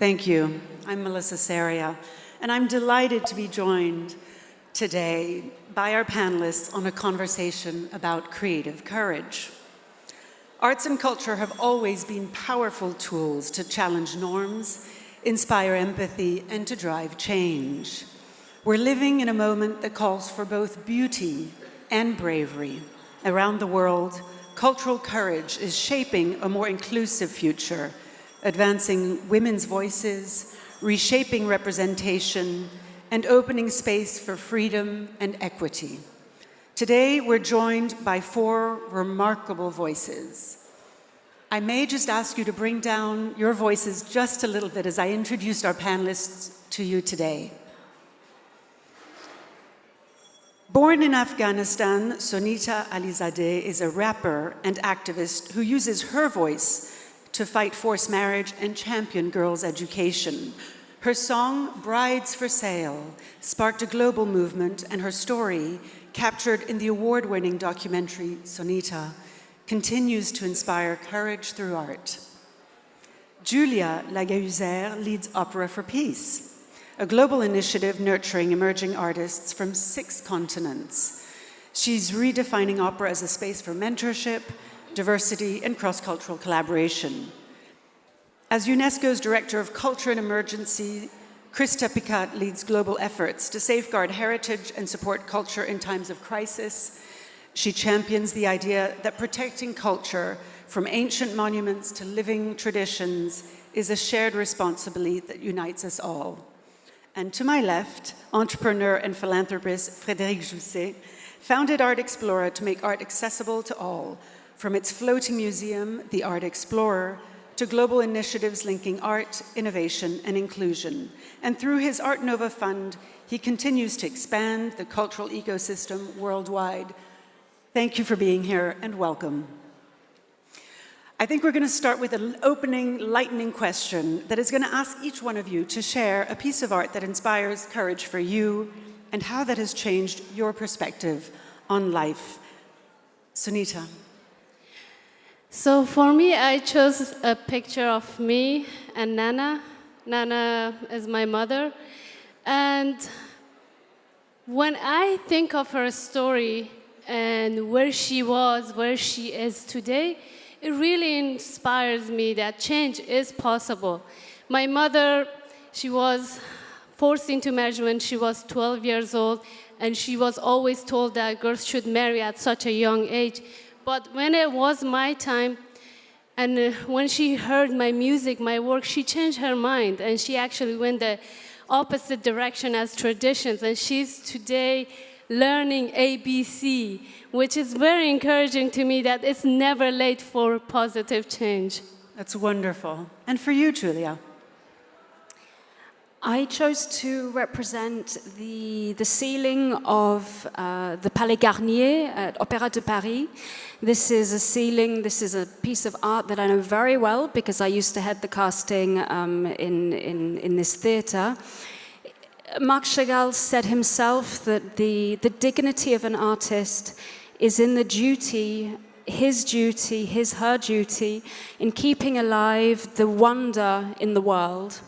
Thank you. I'm Melissa Ceria, and I'm delighted to be joined today by our panelists on a conversation about creative courage. Arts and culture have always been powerful tools to challenge norms, inspire empathy, and to drive change. We're living in a moment that calls for both beauty and bravery. Around the world, cultural courage is shaping a more inclusive future, advancing women's voices, reshaping representation, and opening space for freedom and equity. Today, we're joined by 4 remarkable voices. I may just ask you to bring down your voices just a little bit as I introduce our panelists to you today. Born in Afghanistan, Sonita Alizadeh is a rapper and activist who uses her voice to fight forced marriage and champion girls' education. Her song, Brides for Sale, sparked a global movement, and her story, captured in the award-winning documentary Sonita, continues to inspire courage through art. Julia Lagahuzère leads Opera for Peace, a global initiative nurturing emerging artists from 6 continents. She's redefining opera as a space for mentorship, diversity, and cross-cultural collaboration. As UNESCO's Director of Culture and Emergencies, Krista Pikkat leads global efforts to safeguard heritage and support culture in times of crisis. She champions the idea that protecting culture, from ancient monuments to living traditions, is a shared responsibility that unites us all. And to my left, entrepreneur and philanthropist Frédéric Jousset founded Art Explora to make art accessible to all, from its floating museum, the Art Explorer, to global initiatives linking art, innovation, and inclusion. And through his Art Nova Fund, he continues to expand the cultural ecosystem worldwide. Thank you for being here, and welcome. I think we're going to start with an opening, lightning question that is going to ask each one of you to share a piece of art that inspires courage for you and how that has changed your perspective on life. Sonita. So for me, I chose a picture of me and Nana. Nana is my mother. And when I think of her story and where she was, where she is today, it really inspires me that change is possible. My mother, she was forced into marriage when she was 12 years old, and she was always told that girls should marry at such a young age. But when it was my time, and when she heard my music, my work, she changed her mind, and she actually went the opposite direction as traditions, and she's today learning ABC, which is very encouraging to me that it's never late for positive change. That's wonderful. And for you, Julia? I chose to represent the ceiling of the Palais Garnier at Opéra de Paris. This is a ceiling, this is a piece of art that I know very well because I used to head the casting in this theatre. Marc Chagall said himself that the dignity of an artist is in the duty, her duty, in keeping alive the wonder in the world.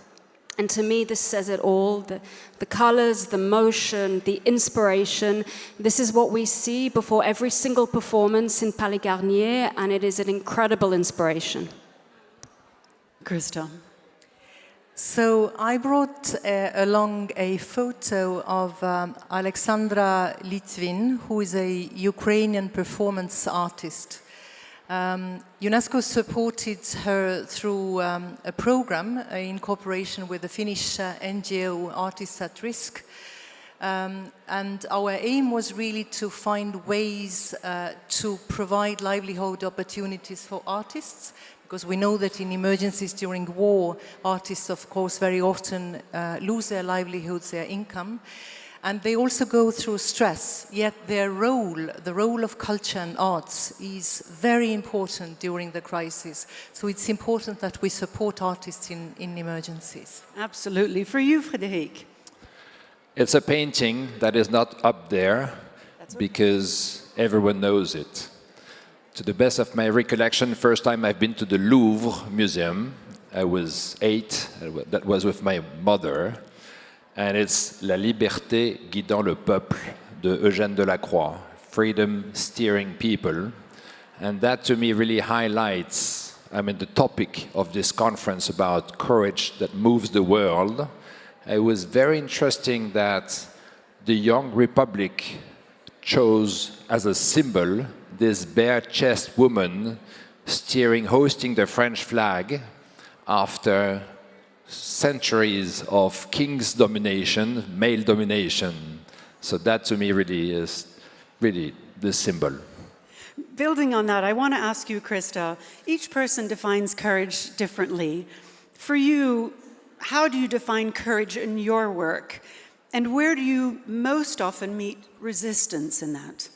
And to me, this says it all, the colors, the motion, the inspiration. This is what we see before every single performance in Palais Garnier, and it is an incredible inspiration. Krista. So I brought along a photo of Alexandra Litvin, who is a Ukrainian performance artist. UNESCO supported her through a program in cooperation with the Finnish NGO Artists at Risk. And our aim was really to find ways to provide livelihood opportunities for artists, because we know that in emergencies during war, artists, of course, very often lose their livelihoods, their income. And they also go through stress, yet their role, the role of culture and arts, is very important during the crisis. So it's important that we support artists in emergencies. Absolutely. For you, Frédéric? It's a painting that is not up there because everyone knows it. To the best of my recollection, first time I've been to the Louvre Museum, I was 8. That was with my mother. And it's La liberté guidant le peuple de Eugène Delacroix, freedom steering people. And that to me really highlights, the topic of this conference about courage that moves the world. It was very interesting that the young republic chose as a symbol this bare-chested woman hosting the French flag after centuries of king's domination, male domination. So that to me really is the symbol. Building on that, I want to ask you, Krista, each person defines courage differently. For you, how do you define courage in your work? And where do you most often meet resistance in that?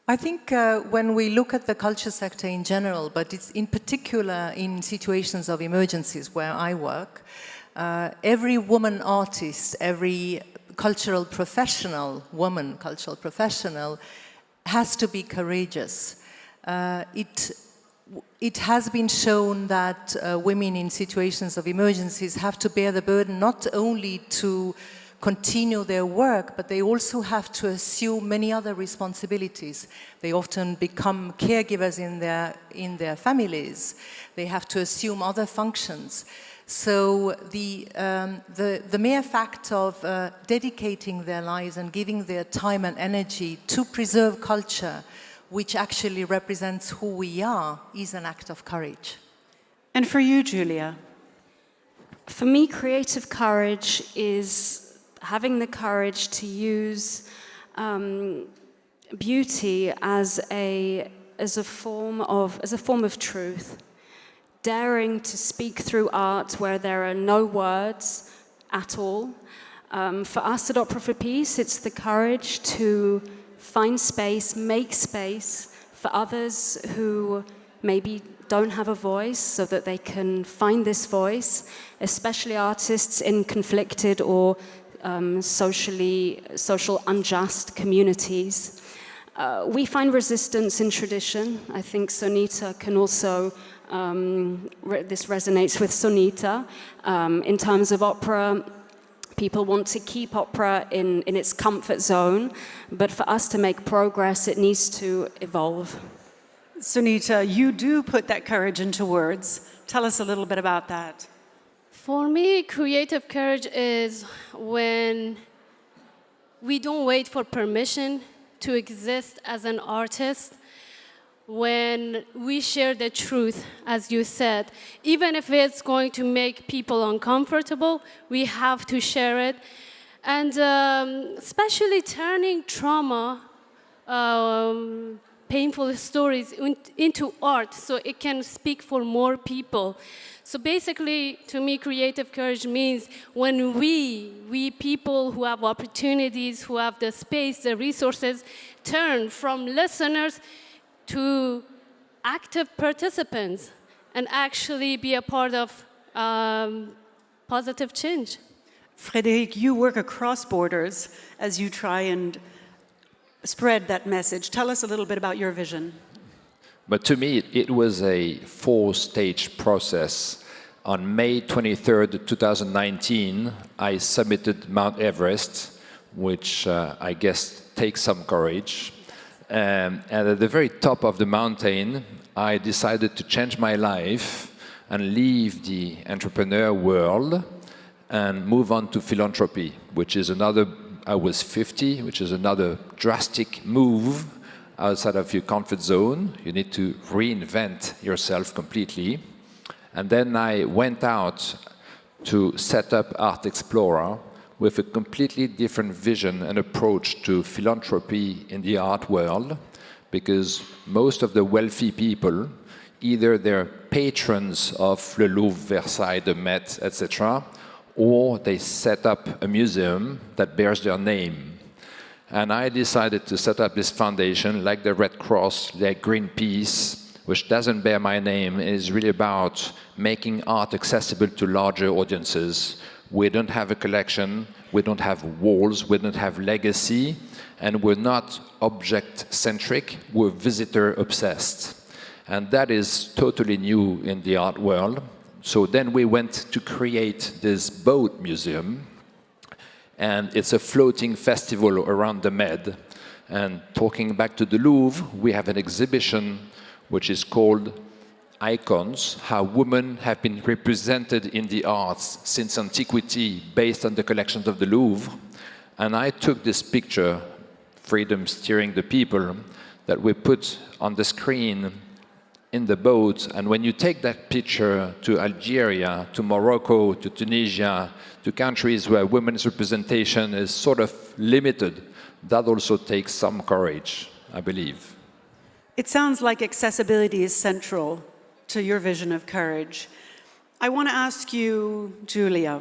I think when we look at the culture sector in general, but it's in particular in situations of emergencies where I work, every woman artist, every cultural professional, woman cultural professional, has to be courageous. It has been shown that women in situations of emergencies have to bear the burden not only to continue their work, but they also have to assume many other responsibilities. They often become caregivers in their families. They have to assume other functions. So the mere fact of dedicating their lives and giving their time and energy to preserve culture, which actually represents who we are, is an act of courage. And for you, Julia? For me, creative courage is having the courage to use beauty as a form of truth, daring to speak through art where there are no words at all. For us at Opera for Peace, it's the courage to find space, make space for others who maybe don't have a voice, so that they can find this voice, especially artists in conflicted or social unjust communities. We find resistance in tradition. I think Sonita can also, this resonates with Sonita. In terms of opera, people want to keep opera in its comfort zone, but for us to make progress, it needs to evolve. Sonita, you do put that courage into words. Tell us a little bit about that. For me, creative courage is when we don't wait for permission to exist as an artist, when we share the truth, as you said. Even if it's going to make people uncomfortable, we have to share it. And especially turning trauma, painful stories into art so it can speak for more people. So basically, to me, creative courage means when we people who have opportunities, who have the space, the resources, turn from listeners to active participants and actually be a part of positive change. Frédéric, you work across borders as you try and spread that message. Tell us a little bit about your vision. But to me, it was a 4-stage process. On May 23rd, 2019, I submitted Mount Everest, which I guess takes some courage. And at the very top of the mountain, I decided to change my life and leave the entrepreneur world and move on to philanthropy, which is another, I was 50, which is another drastic move outside of your comfort zone. You need to reinvent yourself completely. And then I went out to set up Art Explora with a completely different vision and approach to philanthropy in the art world, because most of the wealthy people, either they're patrons of Le Louvre, Versailles, the Met, etc., or they set up a museum that bears their name. And I decided to set up this foundation, like the Red Cross, like Greenpeace, which doesn't bear my name, is really about making art accessible to larger audiences. We don't have a collection, we don't have walls, we don't have legacy, and we're not object-centric, we're visitor-obsessed. And that is totally new in the art world. So then we went to create this boat museum, and it's a floating festival around the Med. And talking back to the Louvre, we have an exhibition which is called Icons, how women have been represented in the arts since antiquity based on the collections of the Louvre. And I took this picture, Freedom Steering the People, that we put on the screen in the boat. And when you take that picture to Algeria, to Morocco, to Tunisia, to countries where women's representation is sort of limited, that also takes some courage, I believe. It sounds like accessibility is central to your vision of courage. I want to ask you, Julia,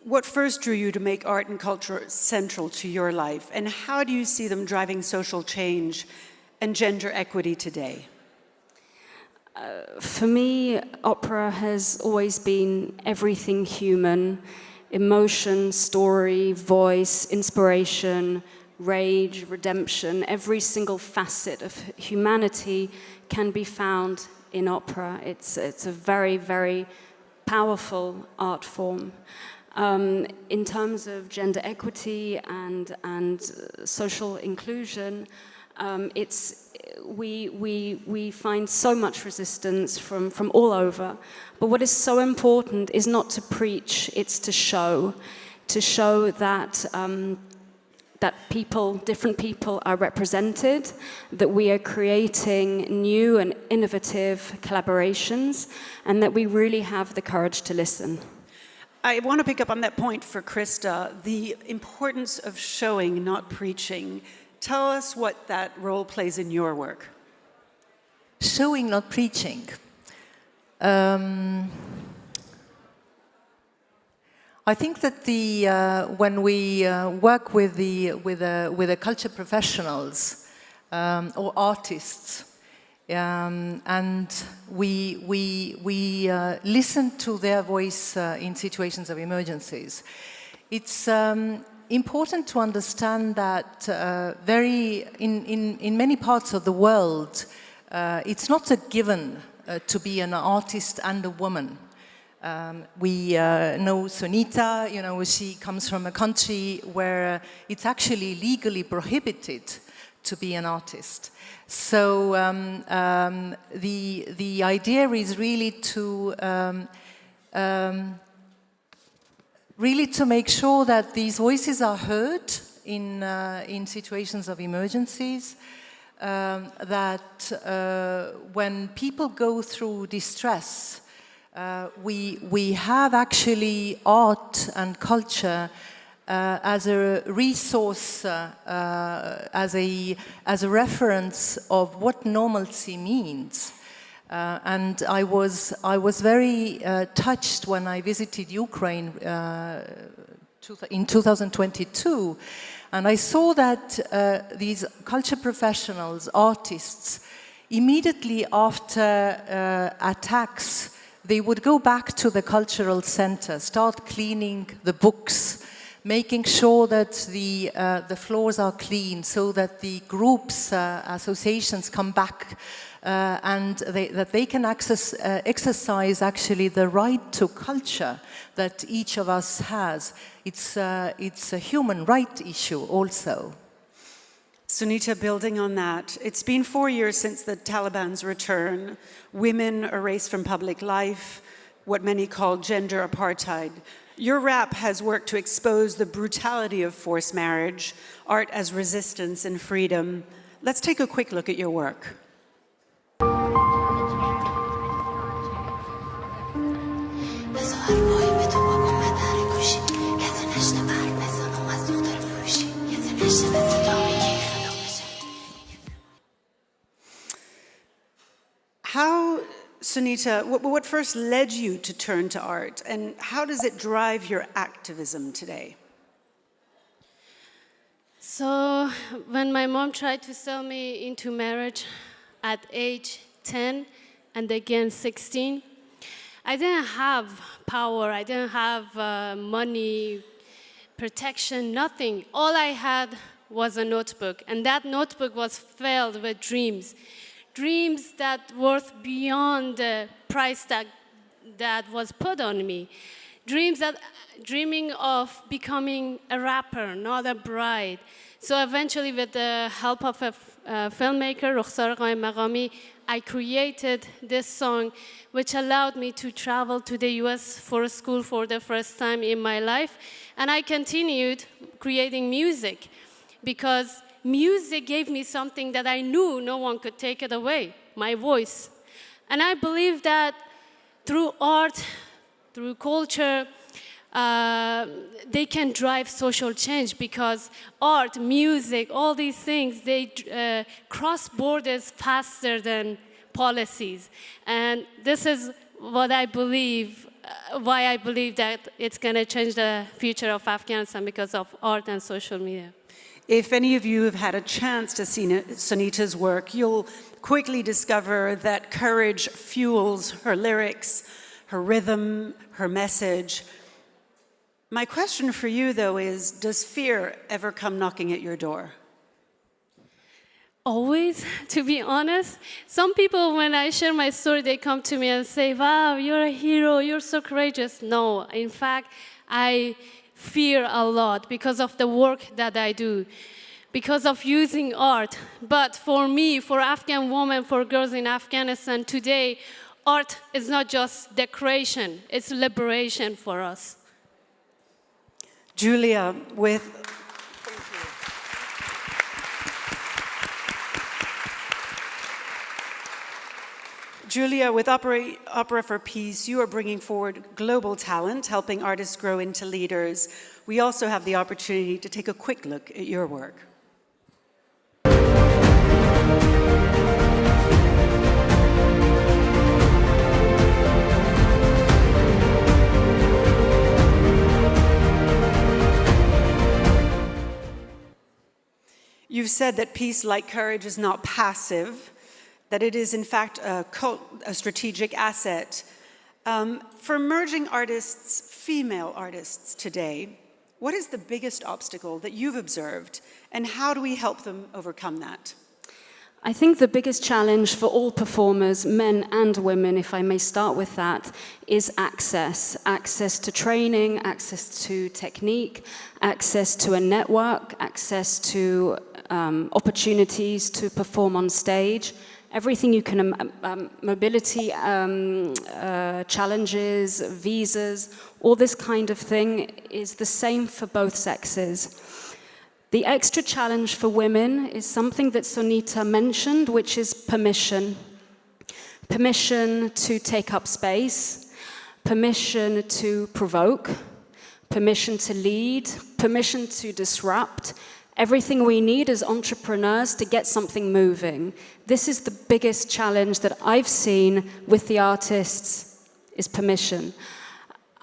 what first drew you to make art and culture central to your life, and how do you see them driving social change and gender equity today? For me, opera has always been everything human: emotion, story, voice, inspiration, rage, redemption. Every single facet of humanity can be found in opera. It's a very, very powerful art form. In terms of gender equity and social inclusion, we find so much resistance from all over. But what is so important is not to preach, it's to show that that different people are represented, that we are creating new and innovative collaborations, and that we really have the courage to listen. I want to pick up on that point for Krista, the importance of showing, not preaching. Tell us what that role plays in your work. Showing, not preaching. I think that when we work with the culture professionals or artists, and we listen to their voice in situations of emergencies, it's important to understand that in many parts of the world, it's not a given to be an artist and a woman. We know Sonita, she comes from a country where it's actually legally prohibited to be an artist. So the idea is really to make sure that these voices are heard in situations of emergencies, that when people go through distress, we have actually art and culture as a resource, as a reference of what normalcy means. And I was very touched when I visited Ukraine in 2022, and I saw that these culture professionals, artists, immediately after attacks, they would go back to the cultural center, start cleaning the books, making sure that the floors are clean, so that the groups, associations come back, and that they can exercise actually the right to culture that each of us has. It's a human right issue also. Sonita, building on that, it's been 4 years since the Taliban's return. Women erased from public life, what many call gender apartheid. Your rap has worked to expose the brutality of forced marriage, art as resistance and freedom. Let's take a quick look at your work. How, Sonita, what first led you to turn to art, and how does it drive your activism today? So when my mom tried to sell me into marriage at age 10 and again 16, I didn't have power, I didn't have money, protection, nothing. All I had was a notebook, and that notebook was filled with dreams. Dreams that worth beyond the price tag that was put on me. Dreaming of becoming a rapper, not a bride. So eventually, with the help of a filmmaker, Rukhsar Maqami, I created this song, which allowed me to travel to the US for school for the first time in my life. And I continued creating music because music gave me something that I knew no one could take it away, my voice. And I believe that through art, through culture, they can drive social change because art, music, all these things, they cross borders faster than policies. And this is what I believe, why I believe that it's going to change the future of Afghanistan because of art and social media. If any of you have had a chance to see Sonita's work, you'll quickly discover that courage fuels her lyrics, her rhythm, her message. My question for you, though, is, does fear ever come knocking at your door? Always, to be honest. Some people, when I share my story, they come to me and say, wow, you're a hero, you're so courageous. No, in fact, I fear a lot because of the work that I do, because of using art. But for me, for Afghan women, for girls in Afghanistan today, art is not just decoration, it's liberation for us. Julia, with Opera for Peace, you are bringing forward global talent, helping artists grow into leaders. We also have the opportunity to take a quick look at your work. You've said that peace, like courage, is not passive, that it is in fact a strategic asset. For emerging artists, female artists today, what is the biggest obstacle that you've observed, and how do we help them overcome that? I think the biggest challenge for all performers, men and women, if I may start with that, is access. Access to training, access to technique, access to a network, access to opportunities to perform on stage. Everything you can, mobility challenges, visas, all this kind of thing is the same for both sexes. The extra challenge for women is something that Sonita mentioned, which is permission. Permission to take up space, permission to provoke, permission to lead, permission to disrupt. Everything we need as entrepreneurs to get something moving. This is the biggest challenge that I've seen with the artists, is permission.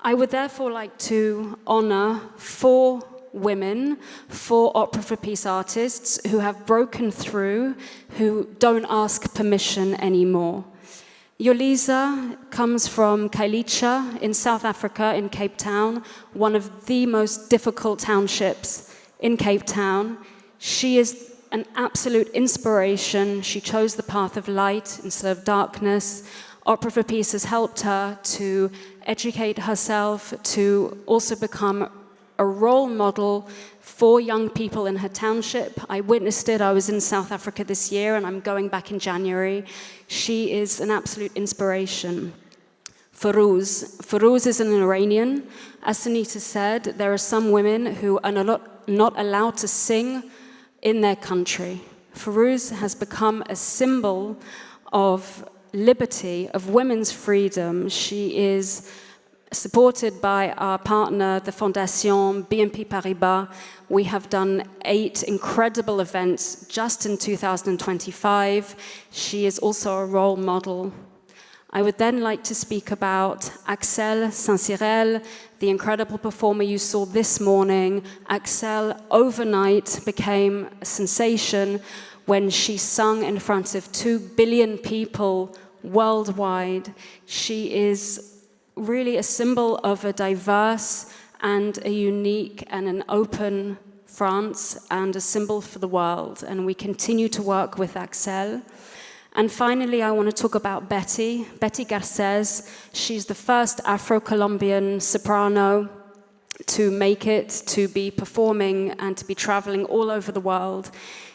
I would therefore like to honor 4 women, 4 Opera for Peace artists who have broken through, who don't ask permission anymore. Yoliza comes from Kailicha in South Africa, in Cape Town, one of the most difficult townships in Cape Town. She is an absolute inspiration. She chose the path of light instead of darkness. Opera for Peace has helped her to educate herself, to also become a role model for young people in her township. I witnessed it. I was in South Africa this year, and I'm going back in January. She is an absolute inspiration. Farouz is an Iranian. As Sonita said, there are some women who are not allowed to sing in their country. Farouz has become a symbol of liberty, of women's freedom. She is supported by our partner, the Fondation BNP Paribas. We have done 8 incredible events just in 2025. She is also a role model. I would then like to speak about Axel Saint-Cyril, the incredible performer you saw this morning. Axel overnight became a sensation when she sung in front of 2 billion people worldwide. She is really a symbol of a diverse and a unique and an open France, and a symbol for the world. And we continue to work with Axel. And finally, I want to talk about Betty Garcés. She's the first Afro-Colombian soprano to make it, to be performing and to be traveling all over the world.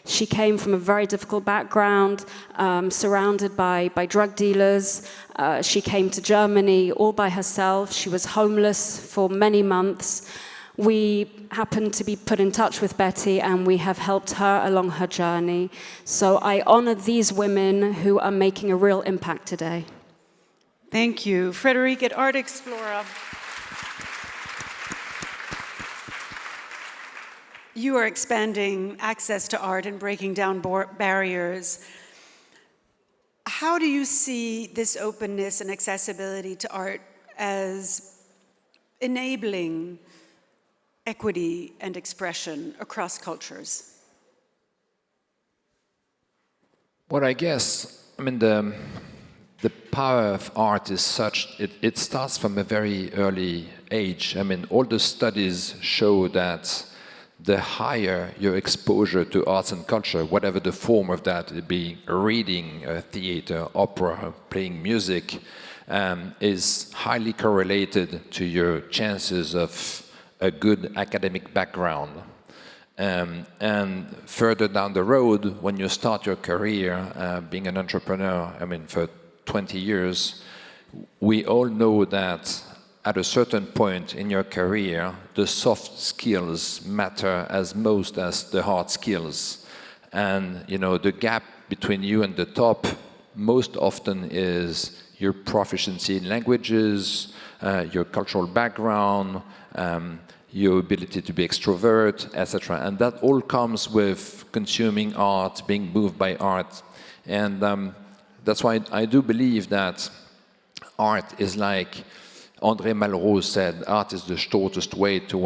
She came from a very difficult background, surrounded by drug dealers. She came to Germany all by herself. She was homeless for many months. We happened to be put in touch with Betty, and we have helped her along her journey. So I honor these women who are making a real impact today. Thank you. Frédéric, at Art Explora, you are expanding access to art and breaking down barriers. How do you see this openness and accessibility to art as enabling equity and expression across cultures? Well, I guess, I mean, the power of art is such, it starts from a very early age. I mean, all the studies show that the higher your exposure to arts and culture, whatever the form of that, it be reading, theater, opera, playing music, is highly correlated to your chances of a good academic background. And further down the road, when you start your career, being an entrepreneur, I mean, for 20 years, we all know that at a certain point in your career, the soft skills matter as most as the hard skills. And, you know, the gap between you and the top most often is your proficiency in languages, your cultural background, your ability to be extrovert, etc. And that all comes with consuming art, being moved by art. And that's why I do believe that art is like André Malraux said, art is the shortest way to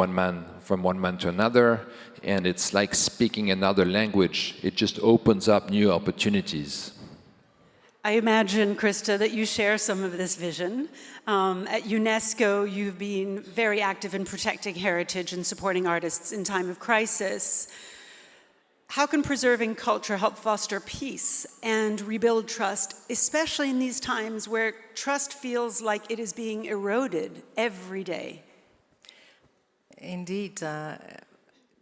from one man to another, and it's like speaking another language. It just opens up new opportunities. I imagine, Krista, that you share some of this vision. At UNESCO, you've been very active in protecting heritage and supporting artists in time of crisis. How can preserving culture help foster peace and rebuild trust, especially in these times where trust feels like it is being eroded every day? Indeed.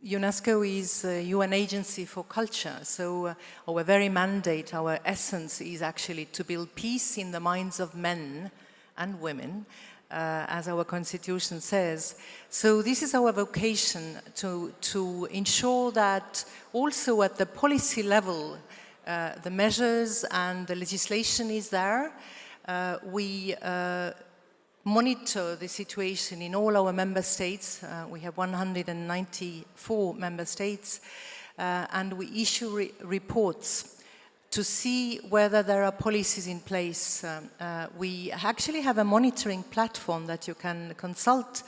UNESCO is a UN agency for culture, so our very mandate, our essence is actually to build peace in the minds of men and women, as our constitution says. So this is our vocation, to ensure that also at the policy level, the measures and the legislation is there. We monitor the situation in all our member states. We have 194 member states, and we issue reports to see whether there are policies in place. We actually have a monitoring platform that you can consult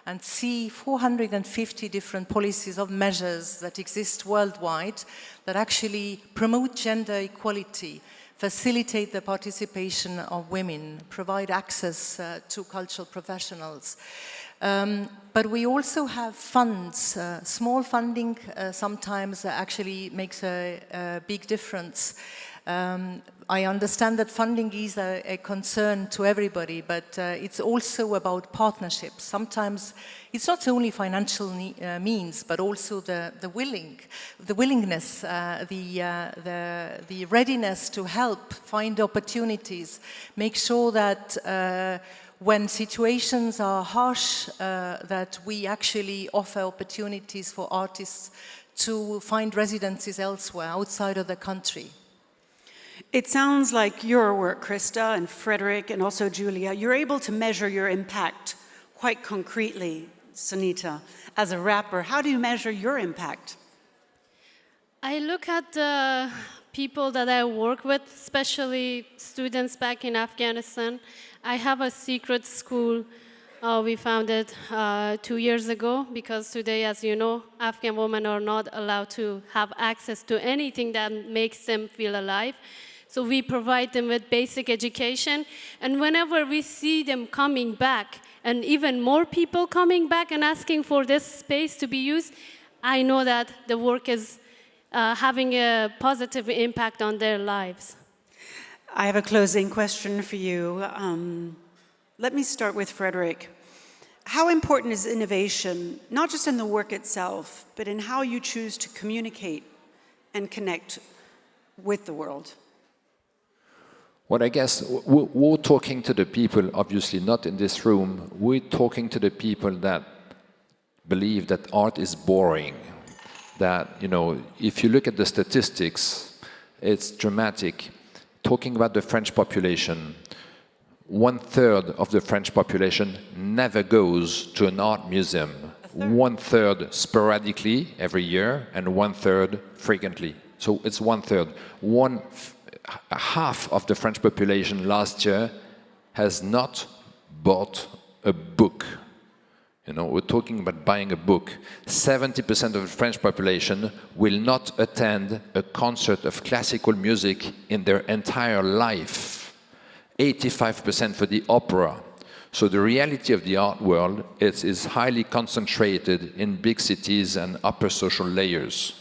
and see 450 different policies of measures that exist worldwide that actually promote gender equality, facilitate the participation of women, provide access to cultural professionals. But we also have funds. Small funding sometimes actually makes a big difference. I understand that funding is a concern to everybody, but it's also about partnerships. Sometimes it's not only financial means, but also the willingness, the readiness to help find opportunities, make sure that when situations are harsh, that we actually offer opportunities for artists to find residencies elsewhere, outside of the country. It sounds like your work, Krista and Frédéric and also Julia, you're able to measure your impact quite concretely. Sonita, as a rapper, how do you measure your impact? I look at the people that I work with, especially students back in Afghanistan. I have a secret school we founded 2 years ago, because today, as you know, Afghan women are not allowed to have access to anything that makes them feel alive. So we provide them with basic education. And whenever we see them coming back, and even more people coming back and asking for this space to be used, I know that the work is having a positive impact on their lives. I have a closing question for you. Let me start with Frédéric. How important is innovation, not just in the work itself, but in how you choose to communicate and connect with the world? Well, I guess we're talking to the people, obviously not in this room, we're talking to the people that believe that art is boring. That, you know, if you look at the statistics, it's dramatic. Talking about the French population, 1/3 of the French population never goes to an art museum. 1/3 sporadically every year and 1/3 frequently. So it's 1/3. Half of the French population last year has not bought a book. You know, we're talking about buying a book. 70% of the French population will not attend a concert of classical music in their entire life. 85% for the opera. So the reality of the art world is highly concentrated in big cities and upper social layers.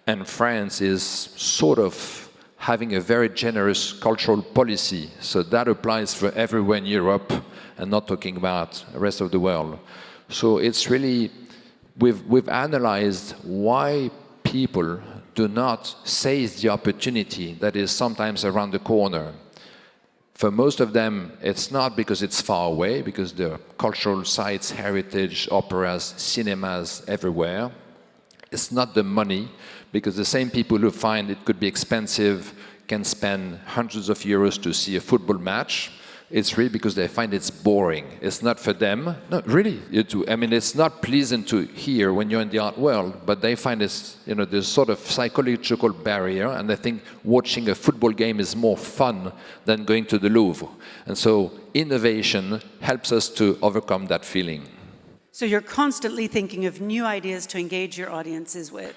And France is sort of having a very generous cultural policy. So that applies for everywhere in Europe, and not talking about the rest of the world. So it's really, we've analyzed why people do not seize the opportunity that is sometimes around the corner. For most of them, it's not because it's far away, because there are cultural sites, heritage, operas, cinemas everywhere. It's not the money, because the same people who find it could be expensive can spend hundreds of euros to see a football match. It's really because they find it's boring. It's not for them. No, really. I mean, it's not pleasant to hear when you're in the art world, but they find it's, you know, there's sort of psychological barrier, and they think watching a football game is more fun than going to the Louvre. And so innovation helps us to overcome that feeling. So you're constantly thinking of new ideas to engage your audiences with.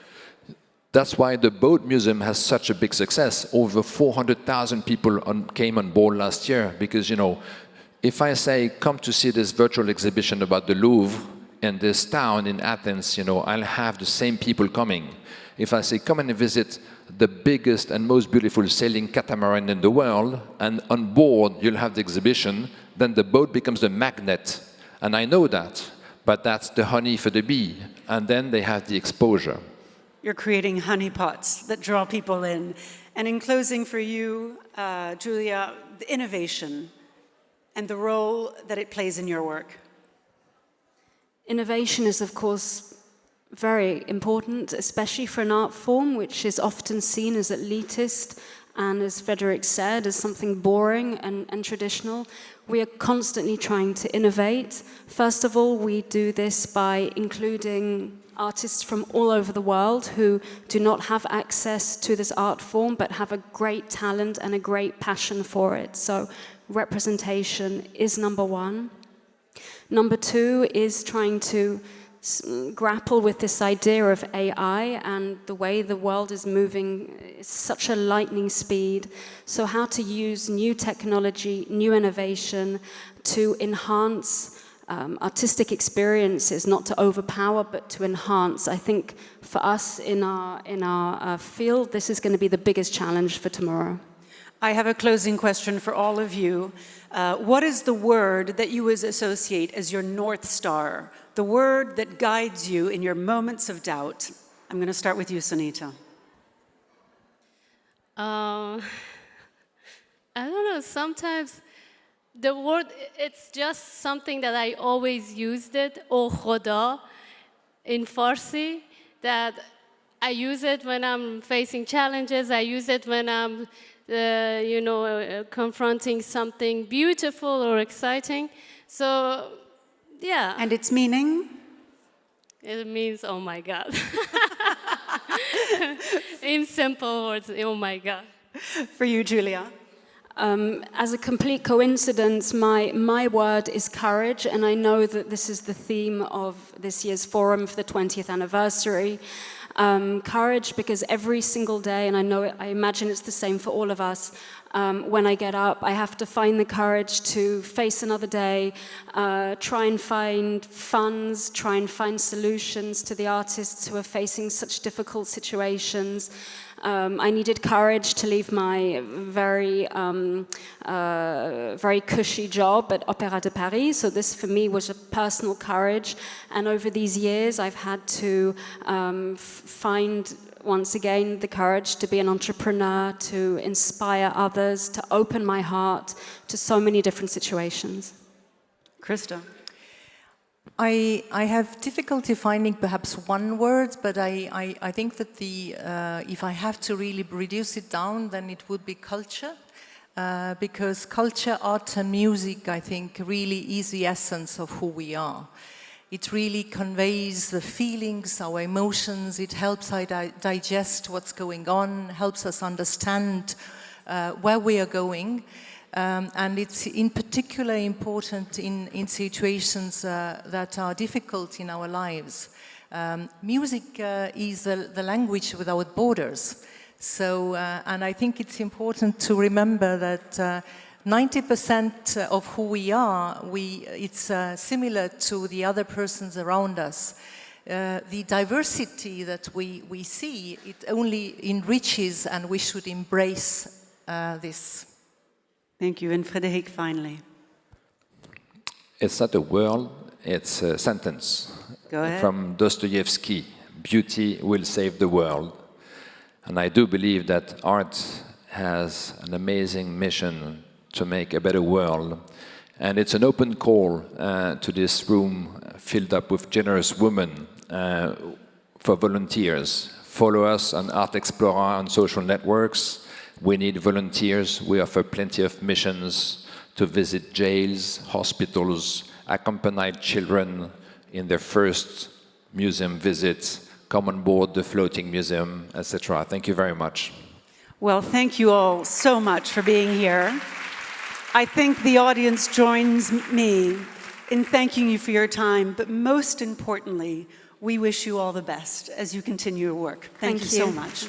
That's why the Boat Museum has such a big success. Over 400,000 people came on board last year, because, you know, if I say, come to see this virtual exhibition about the Louvre in this town in Athens, you know, I'll have the same people coming. If I say, come and visit the biggest and most beautiful sailing catamaran in the world, and on board you'll have the exhibition, then the boat becomes the magnet. And I know that, but that's the honey for the bee. And then they have the exposure. You're creating honeypots that draw people in. And in closing for you, Julia, the innovation and the role that it plays in your work. Innovation is, of course, very important, especially for an art form which is often seen as elitist and, as Frédéric said, as something boring and traditional. We are constantly trying to innovate. First of all, we do this by including artists from all over the world who do not have access to this art form but have a great talent and a great passion for it. So representation is number one. Number two is trying to grapple with this idea of AI and the way the world is moving is such a lightning speed. So how to use new technology, new innovation to enhance artistic experiences, not to overpower, but to enhance. I think for us in our field, this is going to be the biggest challenge for tomorrow. I have a closing question for all of you. What is the word that you would associate as your North Star, the word that guides you in your moments of doubt? I'm going to start with you, Sonita. I don't know, sometimes the word, it's just something that I always used it, O Khoda, in Farsi, that I use it when I'm facing challenges, I use it when I'm, confronting something beautiful or exciting. So, yeah. And its meaning? It means, oh my God. In simple words, oh my God. For you, Julia? As a complete coincidence, my word is courage, and I know that this is the theme of this year's forum for the 20th anniversary. Courage, because every single day, and I imagine it's the same for all of us, when I get up, I have to find the courage to face another day, try and find funds, try and find solutions to the artists who are facing such difficult situations. I needed courage to leave my very cushy job at Opéra de Paris. So this for me was a personal courage. And over these years, I've had to find, once again, the courage to be an entrepreneur, to inspire others, to open my heart to so many different situations. Krista. I have difficulty finding perhaps one word, but I think that if I have to really reduce it down, then it would be culture, because culture, art and music, I think, really is the essence of who we are. It really conveys the feelings, our emotions. It helps us digest what's going on, helps us understand where we are going. And it's in particular important in situations that are difficult in our lives. Music is the language without borders. So, and I think it's important to remember that 90% of who we are, it's similar to the other persons around us. The diversity that we see, it only enriches, and we should embrace this. Thank you. And Frédéric, finally. It's not a word, it's a sentence. Go ahead. From Dostoevsky, "Beauty will save the world." And I do believe that art has an amazing mission to make a better world. And it's an open call to this room filled up with generous women for volunteers. Follow us on Art Explora on social networks. We need volunteers. We offer plenty of missions to visit jails, hospitals, accompany children in their first museum visits, come on board the floating museum, etc. Thank you very much. Well, thank you all so much for being here. I think the audience joins me in thanking you for your time, but most importantly, we wish you all the best as you continue your work. Thank you so much.